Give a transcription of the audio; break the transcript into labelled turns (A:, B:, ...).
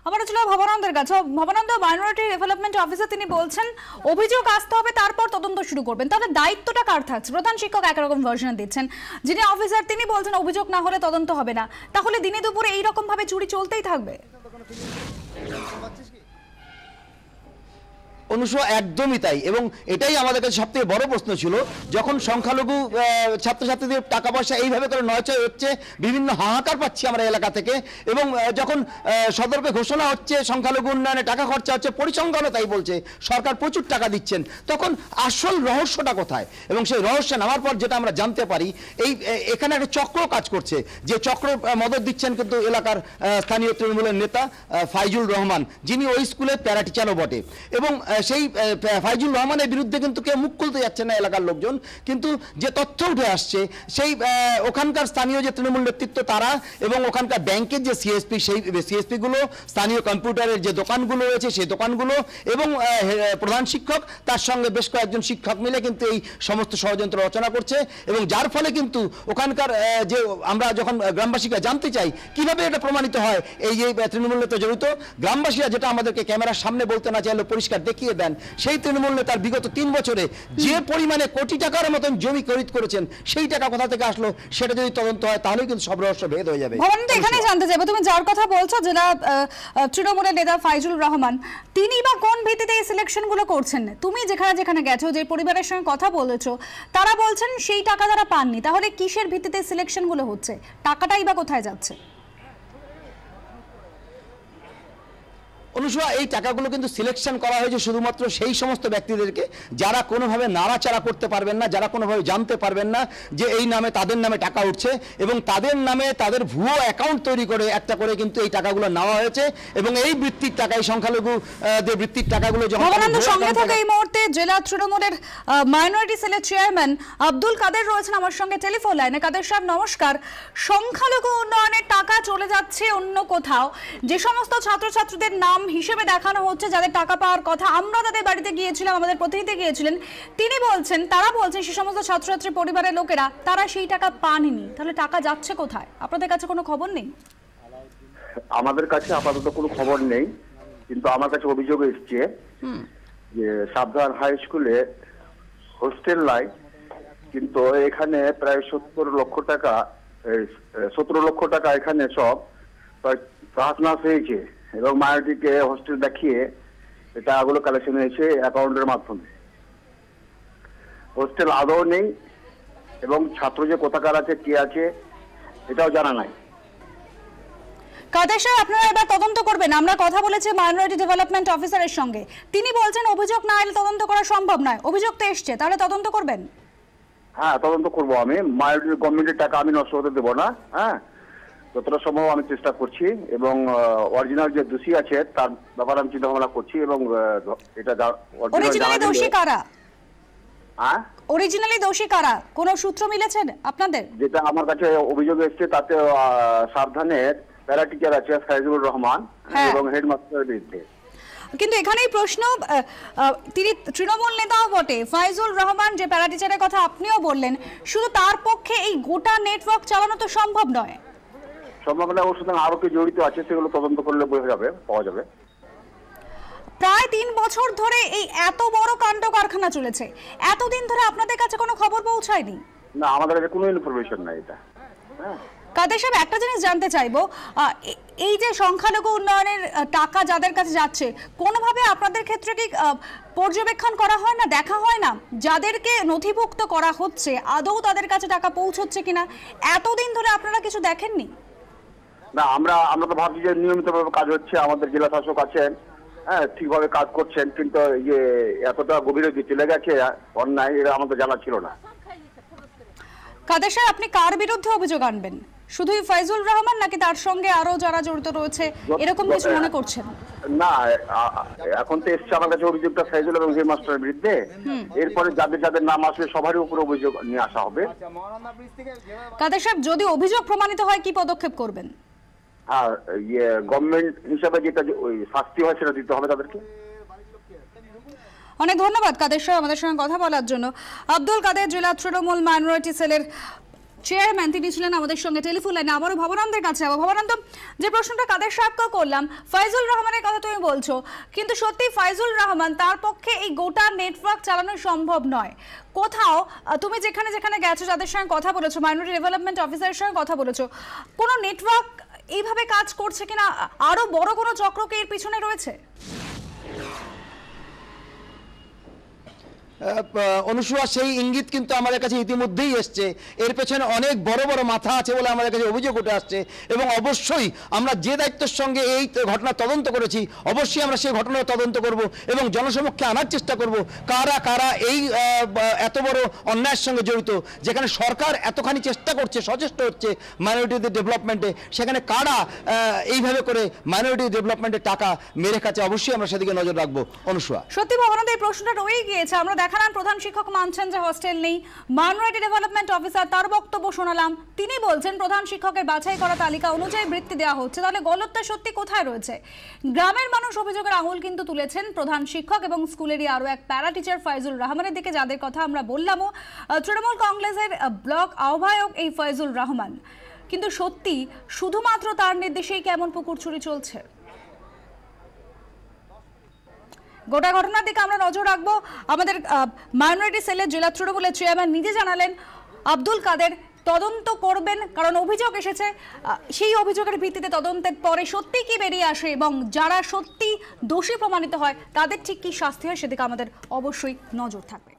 A: আবার চলো ভবানন্দের কাছে। ভবানন্দ, মাইনরিটি ডেভেলপমেন্ট অফিসার তিনি বলছেন অভিযোগ আসতে হবে তারপর তদন্ত শুরু করবেন, তাহলে দায়িত্বটা কার থাকছে? প্রধান শিক্ষক একরকম ভার্সন দিচ্ছেন, যিনি অফিসার তিনি বলছেন অভিযোগ না হলে তদন্ত হবে না, তাহলে দিনে দুপুরে এইরকম ভাবে চুরি চলতেই থাকবে?
B: একদমই তাই, এবং এটাই আমাদের কাছে সবথেকে বড় প্রশ্ন ছিল। যখন সংখ্যালঘু ছাত্রছাত্রীদের টাকা পয়সা এইভাবে করে নয়চয় হচ্ছে, বিভিন্ন হাহাকার পাচ্ছি আমরা এলাকা থেকে, এবং যখন সদর্পে ঘোষণা হচ্ছে সংখ্যালঘু উন্নয়নে টাকা খরচা হচ্ছে, পরিসংখ্যানও তাই বলছে সরকার প্রচুর টাকা দিচ্ছেন, তখন আসল রহস্যটা কোথায়? এবং সেই রহস্য নামার পর যেটা আমরা জানতে পারি, এখানে একটা চক্র কাজ করছে, যে চক্র মদত দিচ্ছেন কিন্তু এলাকার স্থানীয় তৃণমূলের নেতা ফাইজুল রহমান, যিনি ওই স্কুলের প্যারা টিচারও বটে। এবং সেই ফাইজুল রহমানের বিরুদ্ধে কিন্তু কেউ মুখ খুলতে যাচ্ছে না এলাকার লোকজন, কিন্তু যে তথ্য উঠে আসছে সেই ওখানকার স্থানীয় যে তৃণমূল নেতৃত্ব তারা, এবং ওখানকার ব্যাংকের যে সিএসপি, সেই সিএসপিগুলো, স্থানীয় কম্পিউটারের যে দোকানগুলো রয়েছে সেই দোকানগুলো, এবং প্রধান শিক্ষক তার সঙ্গে বেশ কয়েকজন শিক্ষক মিলে কিন্তু এই সমস্ত ষড়যন্ত্র রচনা করছে। এবং যার ফলে কিন্তু ওখানকার যে আমরা যখন গ্রামবাসীরা জানতে চাই কিভাবে এটা প্রমাণিত হয় এই যে তৃণমূল নেতা জড়িত, গ্রামবাসীরা যেটা আমাদেরকে ক্যামেরার সামনে বলতে না চাইলে পরিষ্কার দেখিয়ে দেন, সেই তৃণমূল নেতার বিগত 3 বছরে যে পরিমাণে কোটি টাকার মতন জমি খরিদ করেছেন, সেই টাকা কোথা থেকে আসলো সেটা যদি তদন্ত হয় তাহলে কিন্তু সব রহস্য ভেদ হয়ে যাবে।
A: ভবানন্দ, এখানে জানতে চাইবো, তুমি যার কথা বলছো জেলা তৃণমূলের নেতা ফাইজুল রহমান, তিনি বা কোন ভিত্তিতে এই সিলেকশন গুলো করছেন? তুমি যেখানে যেখানে গেছো, যে পরিবারের সঙ্গে কথা বলেছো, তারা বলছেন সেই টাকা তারা পাননি, তাহলে কিসের ভিত্তিতে সিলেকশন গুলো হচ্ছে? টাকাটাই বা কোথায় যাচ্ছে?
B: এই টাকাগুলো কিন্তু সিলেকশন করা হয়েছে শুধুমাত্র সেই সমস্ত ব্যক্তিদেরকে যারা কোনোভাবে নাড়াচাড়া করতে পারবেন না, যারা কোনোভাবে জানতে পারবেন না যে এই নামে তাদের নামে টাকা উঠছে, এবং তাদের নামে তাদের ভুয়ো অ্যাকাউন্ট তৈরি করে একটা করে কিন্তু এই টাকাগুলো নেওয়া হয়েছে। এবং এই বৃত্তির টাকা, এই সংখ্যালঘুদের বৃত্তির টাকাগুলো
A: সঙ্গে থাকে এই মুহূর্তে জেলা তৃণমূলের মাইনরিটি সেলের চেয়ারম্যান আব্দুল কাদের রয়েছেন আমার সঙ্গে টেলিফোন লাইনে। কাদের সাহেব নমস্কার। সংখ্যালঘু উন্নয়নের টাকা চলে যাচ্ছে অন্য কোথাও, যে সমস্ত ছাত্রছাত্রীদের নাম হিসেবে দেখানো হচ্ছে যাদের টাকা পাওয়ার কথা, আমরা তাদের বাড়িতে গিয়েছিলাম, আমাদের প্রতিনিধি গিয়েছিলেন, তিনি বলছেন, তারা বলছেন সে সমস্ত ছাত্রছাত্রী পরিবারের লোকেরা তারা সেই টাকা পাননি, তাহলে টাকা যাচ্ছে কোথায়? আপনাদের কাছে কোনো খবর নেই?
C: আমাদের কাছে আপাতত কোনো খবর নেই, কিন্তু আমার কাছে অভিযোগ এসছে যে সাবধান হাই স্কুলে হোস্টেল নাই, কিন্তু এখানে প্রায় 17 লক্ষ টাকা এখানে সব প্রার্থনা হয়েছে, এবং মাইনরিটিকে হোস্টেল দেখিয়ে এটা টাকাগুলো কালেকশন হয়েছে অ্যাকাউন্টের মাধ্যমে। হোস্টেল আদৌ নেই, এবং ছাত্র যে কোথাকার আছে, কে আছে, এটাও জানা নাই।
A: কাদের সাহেব, আপনারা এবার তদন্ত করবেন? আমরা কথা বলেছি মাইনরিটি ডেভেলপমেন্ট অফিসারের সঙ্গে, তিনি বলছেন অভিযোগ না এলে তদন্ত করা সম্ভব নয়। অভিযোগ তো এসছে, তাহলে তদন্ত করবেন?
C: হ্যাঁ, তদন্ত করবো আমি। মাইনরিটি গভর্নমেন্টের টাকা আমি নষ্ট হতে দেবো না। হ্যাঁ, যতটা সম্ভব আমি চেষ্টা করছি, এবং অরিজিনাল যে দোষী আছে তার ব্যাপারে আমি চিন্তা ভাবনা করছি, এবং এটা
A: অরিজিনালি দোষী কারা?
C: হ্যাঁ,
A: অরিজিনালি দোষী কারা? কোন সূত্র মিলেছে আপনাদের?
C: যেটা আমার কাছে অভিযোগ এসছে তাতে সাবধানের প্যারা টিচার আছে ফাইজুল রহমান এবং হেডমাস্টারের বিরুদ্ধে।
A: কিন্তু এখানেই প্রশ্ন, তিনি তৃণমূল নেতাও বটে, ফাইজুল রহমান যে প্যারা টিচারের কথা আপনিও বললেন, শুধু তার পক্ষে এই গোটা নেটওয়ার্ক চালানো তো সম্ভব নয়।
C: সম্ভাবনা ওর সাথে আরো কি জড়িত আছে সেগুলো তদন্ত করলে পাওয়া যাবে।
A: প্রায় 3 বছর ধরে এই এত বড় কাণ্ড কারখানা চলেছে, এতদিন ধরে আপনাদের কাছে কোনো খবর পৌঁছায়নি?
C: না, আমাদের কাছে কোনো ইনফরমেশন নাই এটা।
A: কাদের সাহেব, একটা জিনিস জানতে চাইবো, এই যে সংখ্যালঘু উন্নয়নের টাকা যাদের কাছে যাচ্ছে, কোনোভাবে আপনাদের ক্ষেত্রে কি পর্যবেক্ষণ করা হয় না, দেখা হয় না যাদেরকে নথিভুক্ত করা হচ্ছে আদৌ তাদের কাছে টাকা পৌঁছচ্ছে কিনা? এতদিন ধরে আপনারা কিছু দেখেননি?
C: না, আমরা তো ভাবছি যে নিয়মিতভাবে কাজ হচ্ছে, আমাদের জেলা শাসক আছেন, হ্যাঁ, ঠিকভাবে কাজ করছেন, কিন্তু যে এতটা গভীরে চলে গেছে অন্যায়, এটা আমাদের জানা ছিল না।
A: কাদের সাহেব, আপনি কার বিরুদ্ধে অভিযোগ আনবেন? শুধুই ফাইজুল রহমান, নাকি তার সঙ্গে আরো যারা জড়িত রয়েছে এরকম কিছু মনে করছেন?
C: না, এখন তো এসছে আমার কাছে অভিযোগটা ফাইজুল এবং হেডমাস্টারের বিরুদ্ধে। এরপরে যাদের নাম আসবে সবারই উপর অভিযোগ নিয়ে আসা হবে।
A: কাদের সাহেব, যদি অভিযোগ প্রমাণিত হয় কি পদক্ষেপ করবেন?
C: হ্যাঁ, গভর্নমেন্ট হিসাবে যেটা ওই শাস্তি হয় সেটা দিতে হবে তাদেরকে।
A: অনেক ধন্যবাদ কাদের সাহেব আমাদের সঙ্গে কথা বলার জন্য। আব্দুল কাদের, জেলা তৃণমূল মাইনরিটি সেলের চেয়ারম্যান তিনি ছিলেন আমাদের সঙ্গে টেলিফোন লাইনে। আবারও ভবানন্দের কাছে যাবো। ভবানন্দ, যে প্রশ্নটা কাদের সাহেবকে করলাম, ফাইজুল রহমানের কথা তুমি বলছো, কিন্তু সত্যি ফাইজুল রহমান তার পক্ষে এই গোটা নেটওয়ার্ক চালানো সম্ভব নয়। কোথাও তুমি যেখানে যেখানে গেছো, যাদের সঙ্গে কথা বলেছো, মাইনরিটি ডেভেলপমেন্ট অফিসারের সঙ্গে কথা বলেছো, কোনো নেটওয়ার্ক এইভাবে কাজ করছে কিনা, আরো বড় কোনো চক্রকে এর পিছনে রয়েছে?
B: অনুসূয়া, সেই ইঙ্গিত কিন্তু আমাদের কাছে ইতিমধ্যেই এসছে। এর পেছনে অনেক বড় বড় মাথা আছে বলে আমাদের কাছে অভিযোগ উঠে আসছে, এবং অবশ্যই আমরা যে দায়িত্বের সঙ্গে এই ঘটনা তদন্ত করেছি, অবশ্যই আমরা সেই ঘটনার তদন্ত করব এবং জনসমক্ষে আনার চেষ্টা করব কারা কারা এই এত বড় অন্যায়ের সঙ্গে জড়িত। যেখানে সরকার এতখানি চেষ্টা করছে, সচেষ্ট হচ্ছে মাইনরিটিদের ডেভেলপমেন্টে, সেখানে কারা এইভাবে করে মাইনরিটি ডেভেলপমেন্টের টাকা মেরে খাচ্ছে, অবশ্যই আমরা সেদিকে নজর রাখবো। অনুসূয়া,
A: সত্যি ভবানন্দ, এই প্রশ্নটা রয়ে গিয়েছে। আমরা দেখালাম প্রধান শিক্ষক মানছেন যে হোস্টেল নেই, মাইনরিটি ডেভেলপমেন্ট অফিসার তার বক্তব্য শোনালাম, তিনি বলছেন প্রধান শিক্ষকের বাছাই করা তালিকা অনুযায়ী বৃত্তি দেওয়া হচ্ছে। তাহলে গলতটা সত্যি কোথায় রয়েছে? গ্রামের মানুষ অভিযোগের আঙুল কিন্তু তুলেছেন প্রধান শিক্ষক এবং স্কুলেরই আরো এক প্যারা টিচার ফাইজুল রহমানের দিকে, যাদের কথা আমরা বললামও। তৃণমূল কংগ্রেসের ব্লক আহ্বায়ক এই ফাইজুল রহমান, কিন্তু সত্যি শুধুমাত্র তার নির্দেশেই কেমন পুকুর চুরি চলছে? গোটা ঘটনার দিকে আমরা নজর রাখবো। আমাদের মাইনরিটি সেলের জেলা তৃণমূলের চেয়ারম্যান নিজে জানালেন আব্দুল কাদের তদন্ত করবেন, কারণ অভিযোগ এসেছে। সেই অভিযোগের ভিত্তিতে তদন্তের পরে সত্যি কি বেরিয়ে আসে এবং যারা সত্যি দোষী প্রমাণিত হয় তাদের ঠিক কি শাস্তি হয় সেদিকে আমাদের অবশ্যই নজর থাকবে।